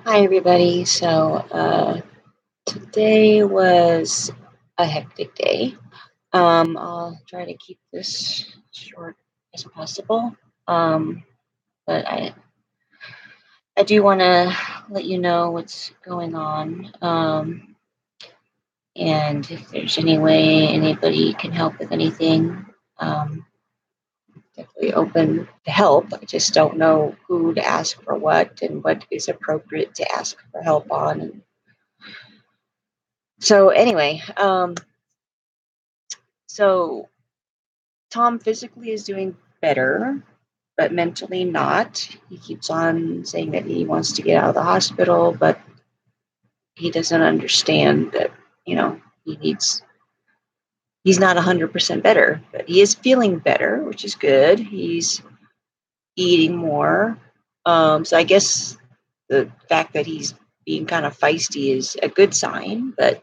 Hi, everybody. Today was a hectic day. I'll try to keep this short as possible. Um, but I do want to let you know what's going on. And if there's any way anybody can help with anything, um, definitely open to help. I just don't know who to ask for what and what is appropriate to ask for help on. So anyway, so Tom physically is doing better, but mentally not. He keeps on saying that he wants to get out of the hospital, but he doesn't understand that, you know, he needs, he's not 100% better, but he is feeling better, which is good. He's eating more. So I guess the fact that he's being kind of feisty is a good sign, but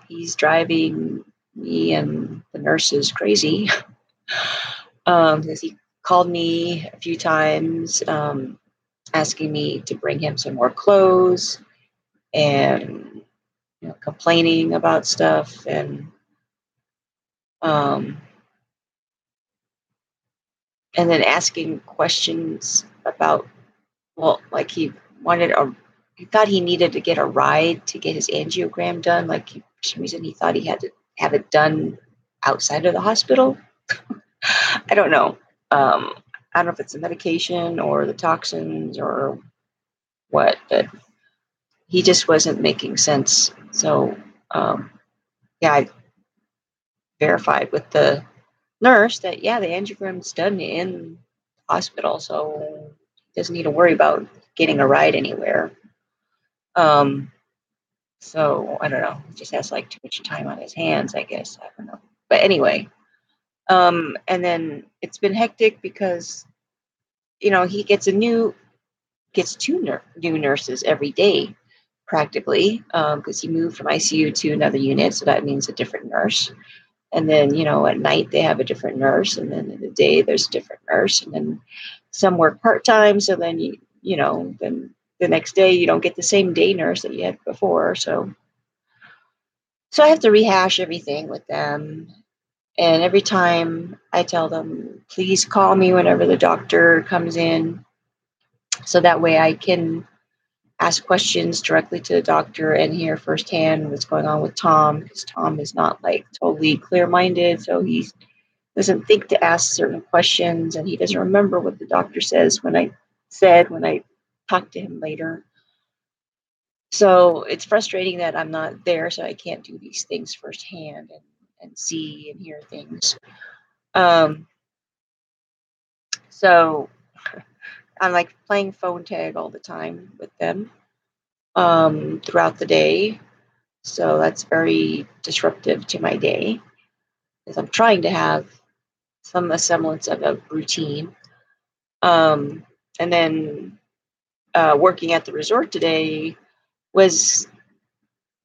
he's driving me and the nurses crazy. Because he called me a few times, asking me to bring him some more clothes and complaining about stuff um, and then asking questions about, well, like he thought he needed to get a ride to get his angiogram done. Like for some reason he thought he had to have it done outside of the hospital. I don't know. I don't know if it's the medication or the toxins or what, but he just wasn't making sense. So, um, yeah, I verified with the nurse that, yeah, the angiogram's done in hospital, so he doesn't need to worry about getting a ride anywhere. Um, so I don't know. He just has like too much time on his hands, I guess. I don't know. But anyway, and then it's been hectic because he gets new nurses every day practically, because he moved from ICU to another unit, so that means a different nurse. And then, at night they have a different nurse, and then in the day there's a different nurse, and then some work part time. So then then the next day you don't get the same day nurse that you had before. So I have to rehash everything with them. And every time I tell them, please call me whenever the doctor comes in, so that way I can ask questions directly to the doctor and hear firsthand what's going on with Tom, because Tom is not like totally clear minded. So he doesn't think to ask certain questions, and he doesn't remember what the doctor said when I talk to him later. So it's frustrating that I'm not there, so I can't do these things firsthand and see and hear things. Um, so I'm like playing phone tag all the time with them throughout the day. So that's very disruptive to my day, because I'm trying to have some semblance of a routine. Um, and then working at the resort today was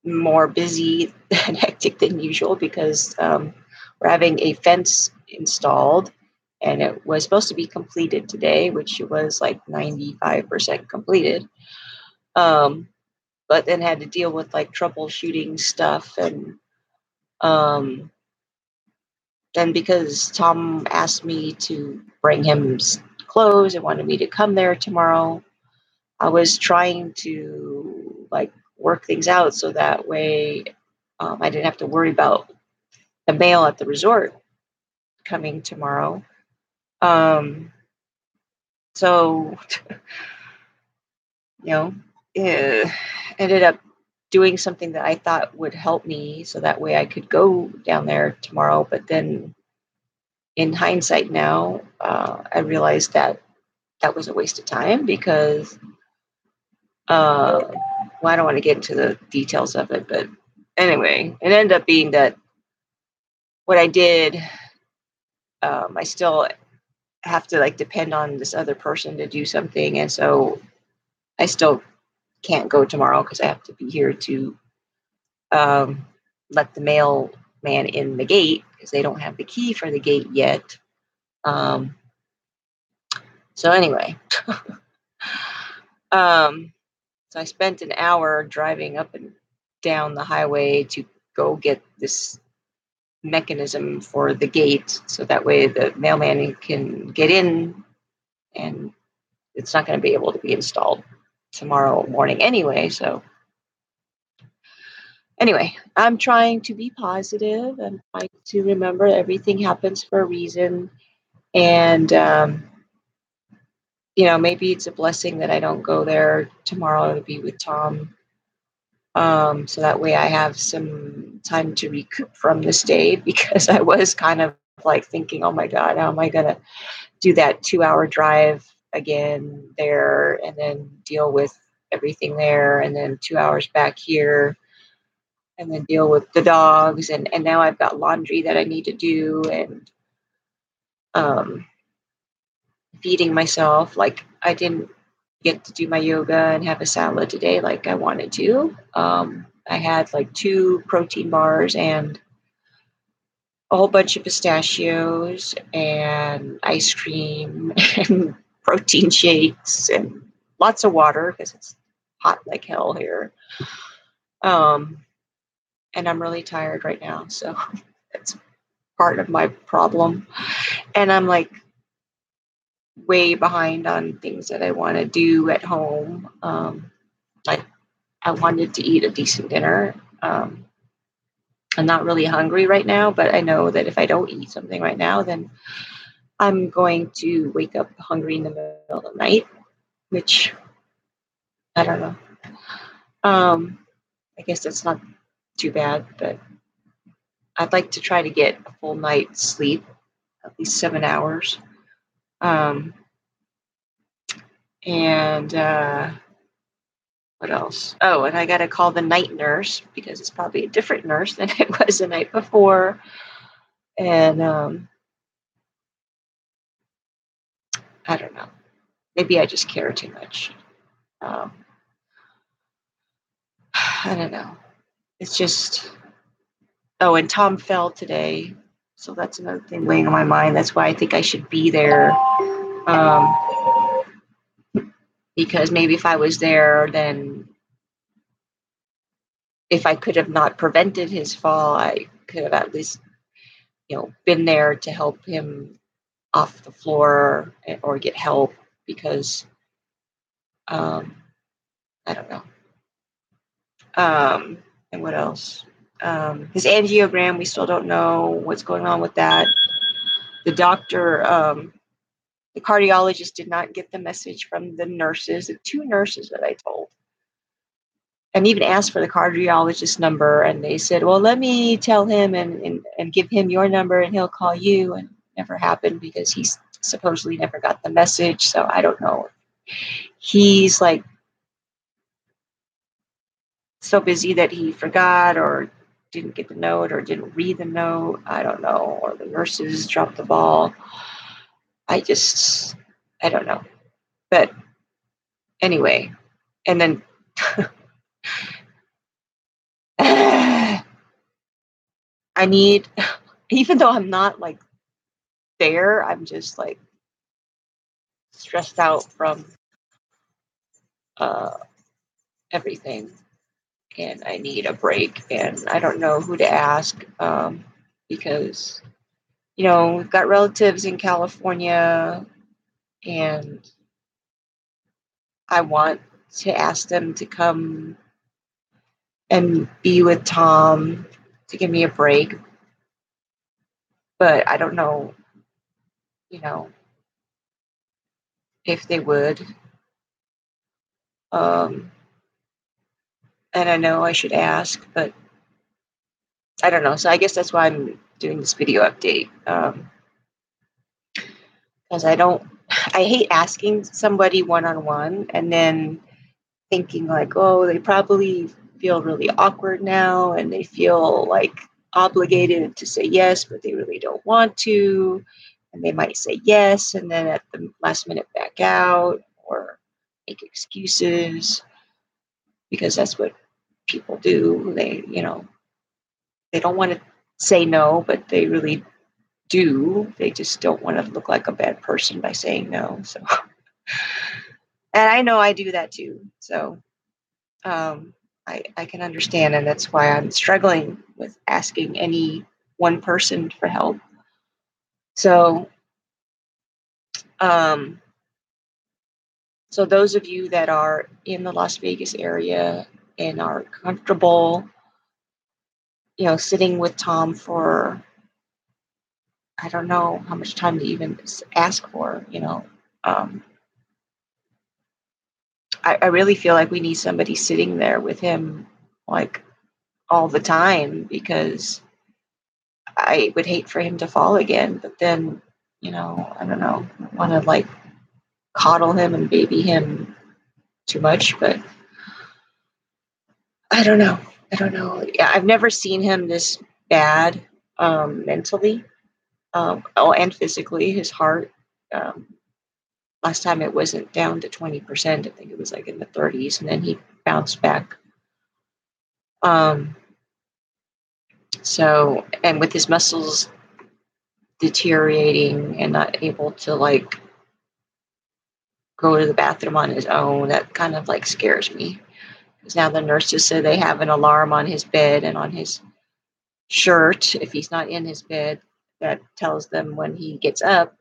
more busy and hectic than usual, because we're having a fence installed, and it was supposed to be completed today, which was like 95% completed. Um, but then had to deal with like troubleshooting stuff, um, and because Tom asked me to bring him clothes and wanted me to come there tomorrow, I was trying to like work things out so that way I didn't have to worry about the mail at the resort coming tomorrow. Um, so, you know, uh, ended up doing something that I thought would help me so that way I could go down there tomorrow. But then in hindsight now, I realized that that was a waste of time, because well, I don't want to get into the details of it, but anyway, it ended up being that what I did, I still have to like depend on this other person to do something, and so I still can't go tomorrow because I have to be here to um, let the mailman in the gate, because they don't have the key for the gate yet. Um, so anyway, um, So I spent an hour driving up and down the highway to go get this mechanism for the gate, so that way the mailman can get in, and it's not going to be able to be installed tomorrow morning anyway. So anyway, I'm trying to be positive and trying to remember everything happens for a reason. And, maybe it's a blessing that I don't go there tomorrow to be with Tom. So that way I have some time to recoup from this day, because I was kind of like thinking, oh my God, how am I going to do that 2 hour drive again there and then deal with everything there and then 2 hours back here and then deal with the dogs, and now I've got laundry that I need to do, and um, feeding myself. Like, I didn't get to do my yoga and have a salad today like I wanted to. I had like 2 protein bars and a whole bunch of pistachios and ice cream and protein shakes and lots of water because it's hot like hell here. Um, and I'm really tired right now, so that's part of my problem. And I'm like way behind on things that I want to do at home. Like, I wanted to eat a decent dinner. I'm not really hungry right now, but I know that if I don't eat something right now, then I'm going to wake up hungry in the middle of the night, which I don't know. I guess that's not too bad, but I'd like to try to get a full night's sleep, at least 7 hours. And what else? Oh, and I got to call the night nurse because it's probably a different nurse than it was the night before. And I don't know. Maybe I just care too much. Um, I don't know. It's just, oh, and Tom fell today. So that's another thing weighing on my mind. That's why I think I should be there. Um, because maybe if I was there, then if I could have not prevented his fall, I could have at least, been there to help him off the floor or get help, because um, I don't know. And what else? His angiogram, we still don't know what's going on with that. The doctor, the cardiologist did not get the message from the nurses, the 2 nurses that I told, and even asked for the cardiologist number. And they said, well, let me tell him and give him your number and he'll call you. And it never happened because he supposedly never got the message. So I don't know. He's like so busy that he forgot or didn't get the note or didn't read the note. I don't know. Or the nurses dropped the ball. I don't know. But anyway, and then I need, even though I'm not like there, I'm just like stressed out from uh, everything. And I need a break. And I don't know who to ask, because, we've got relatives in California, and I want to ask them to come and be with Tom to give me a break. But I don't know, you know, if they would. Um, and I know I should ask, but I don't know. So I guess that's why I'm doing this video update. Because I hate asking somebody one-on-one and then thinking like, oh, they probably feel really awkward now and they feel like obligated to say yes, but they really don't want to. And they might say yes and then at the last minute back out or make excuses, because that's what people do. They don't want to say no, but they really do. They just don't want to look like a bad person by saying no. So, and I know I do that too. So um, I can understand, and that's why I'm struggling with asking any one person for help. So, um, so those of you that are in the Las Vegas area and are comfortable, sitting with Tom for, I don't know how much time to even ask for, I really feel like we need somebody sitting there with him like all the time, because I would hate for him to fall again. But then, I don't know, want to like coddle him and baby him too much, but I don't know. I don't know. Yeah, I've never seen him this bad, mentally, and physically. His heart, um, last time it wasn't down to 20%. I think it was like in the 30s, and then he bounced back. Um, so, and with his muscles deteriorating and not able to like go to the bathroom on his own, that kind of like scares me. Because now the nurses say they have an alarm on his bed and on his shirt if he's not in his bed that tells them when he gets up.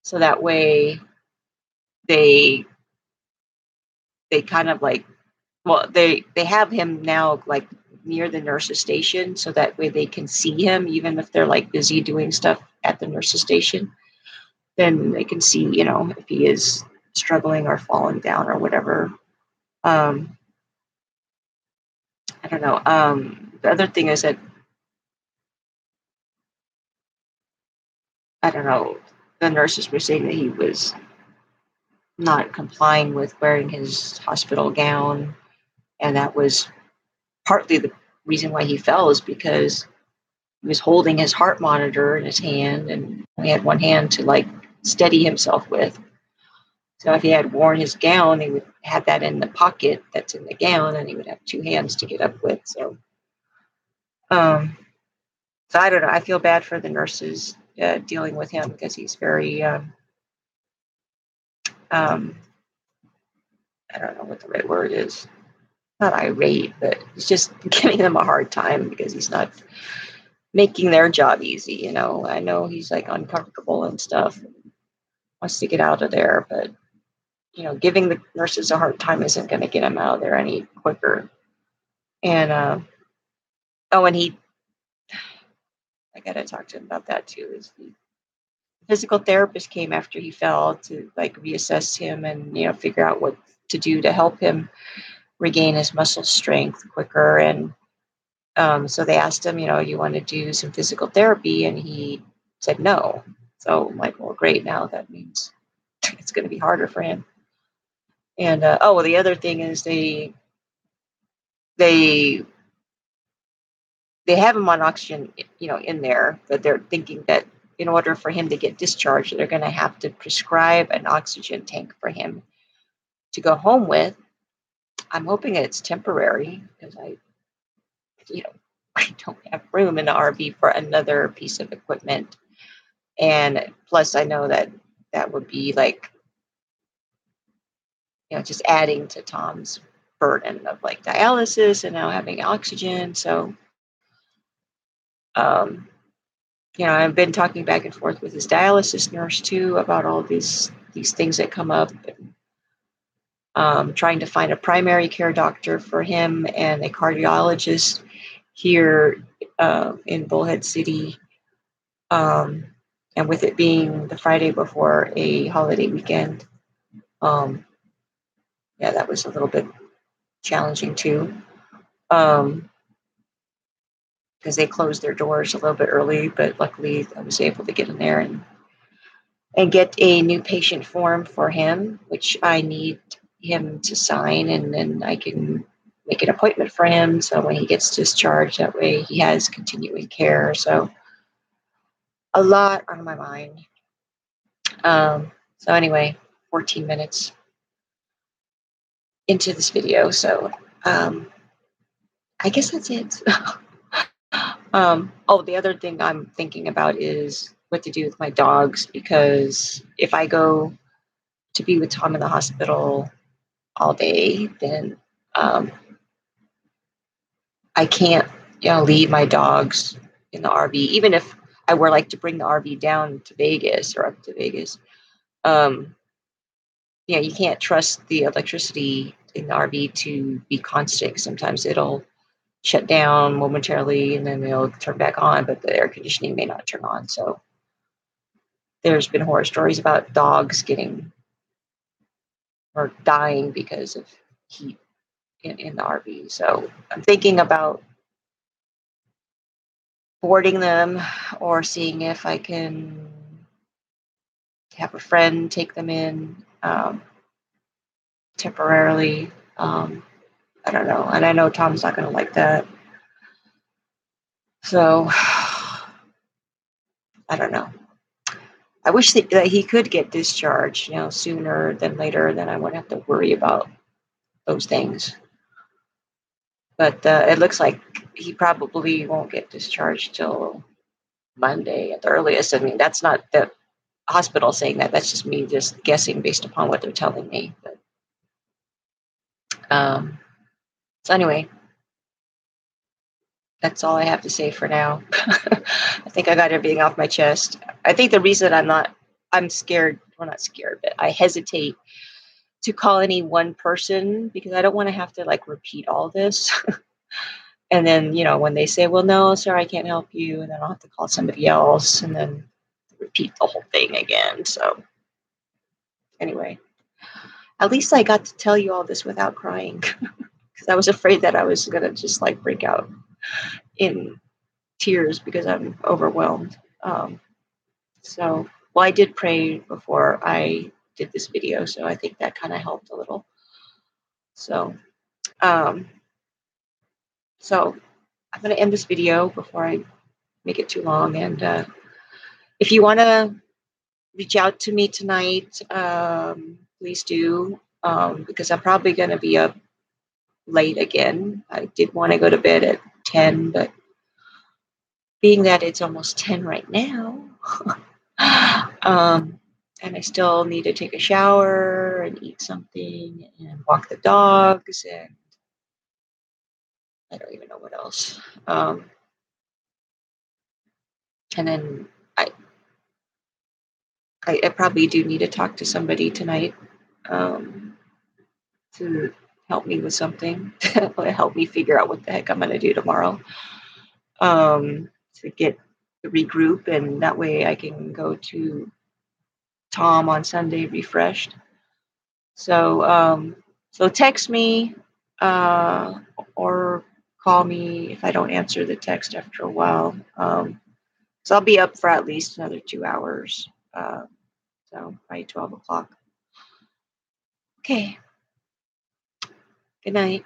So that way they kind of like, well, they have him now like near the nurse's station, so that way they can see him even if they're like busy doing stuff at the nurse's station. Then they can see, if he is struggling or falling down or whatever. um I don't know. The other thing is that, I don't know, the nurses were saying that he was not complying with wearing his hospital gown, and that was partly the reason why he fell, is because he was holding his heart monitor in his hand and he had one hand to like steady himself with. So if he had worn his gown, he would have that in the pocket that's in the gown, and he would have two hands to get up with. Um, so I don't know. I feel bad for the nurses dealing with him, because he's very, um, I don't know what the right word is. Not irate, but he's just giving them a hard time because he's not making their job easy. I know he's like uncomfortable and stuff, and wants to get out of there, but giving the nurses a hard time isn't going to get him out of there any quicker. And oh, and I got to talk to him about that too. Is the physical therapist came after he fell to like reassess him and figure out what to do to help him regain his muscle strength quicker. And so they asked him, you want to do some physical therapy? And he said no. So I'm like, well, great. Now that means it's going to be harder for him. And oh, well, the other thing is they they have him on oxygen, in there, but they're thinking that in order for him to get discharged, they're going to have to prescribe an oxygen tank for him to go home with. I'm hoping it's temporary, because you know, I don't have room in the RV for another piece of equipment. And plus, I know that that would be like, just adding to Tom's burden of like dialysis and now having oxygen. So, um, I've been talking back and forth with his dialysis nurse too about all these things that come up. And, trying to find a primary care doctor for him and a cardiologist here in Bullhead City. Um, and with it being the Friday before a holiday weekend, um, yeah, that was a little bit challenging too, because they closed their doors a little bit early. But luckily, I was able to get in there and get a new patient form for him, which I need him to sign, and then I can make an appointment for him. So when he gets discharged, that way he has continuing care. So a lot on my mind. So anyway, 14 minutes into this video. So I guess that's it. Oh, the other thing I'm thinking about is what to do with my dogs, because if I go to be with Tom in the hospital all day, then I can't, leave my dogs in the RV, even if I were like to bring the RV down to Vegas or up to Vegas. Um, you can't trust the electricity in the RV to be constant. Sometimes it'll shut down momentarily and then it'll turn back on, but the air conditioning may not turn on. So there's been horror stories about dogs getting or dying because of heat in the RV. So I'm thinking about boarding them or seeing if I can have a friend take them in temporarily. I don't know. And I know Tom's not going to like that. So I don't know. I wish that he could get discharged, sooner than later. Then I wouldn't have to worry about those things. But it looks like he probably won't get discharged till Monday at the earliest. I mean, that's not the hospital saying that. That's just me just guessing based upon what they're telling me. But so anyway, that's all I have to say for now. I think I got everything off my chest. I think the reason I'm scared, well, not scared, but I hesitate to call any one person because I don't want to have to like repeat all this. And then, when they say, well, no, sir, I can't help you. And then I'll have to call somebody else and then repeat the whole thing again. So anyway, at least I got to tell you all this without crying because I was afraid that I was going to just like break out in tears because I'm overwhelmed. Well, I did pray before I did this video, so I think that kind of helped a little. So, um, so I'm going to end this video before I make it too long. And if you want to reach out to me tonight, please do, because I'm probably going to be up late again. I did want to go to bed at 10, but being that it's almost 10 right now, and I still need to take a shower and eat something and walk the dogs, and I don't even know what else. And then I probably do need to talk to somebody tonight to help me with something, to help me figure out what the heck I'm going to do tomorrow, to get to regroup, and that way I can go to Tom on Sunday refreshed. So text me or call me if I don't answer the text after a while. So I'll be up for at least another 2 hours. So by 12 o'clock. Okay. Good night.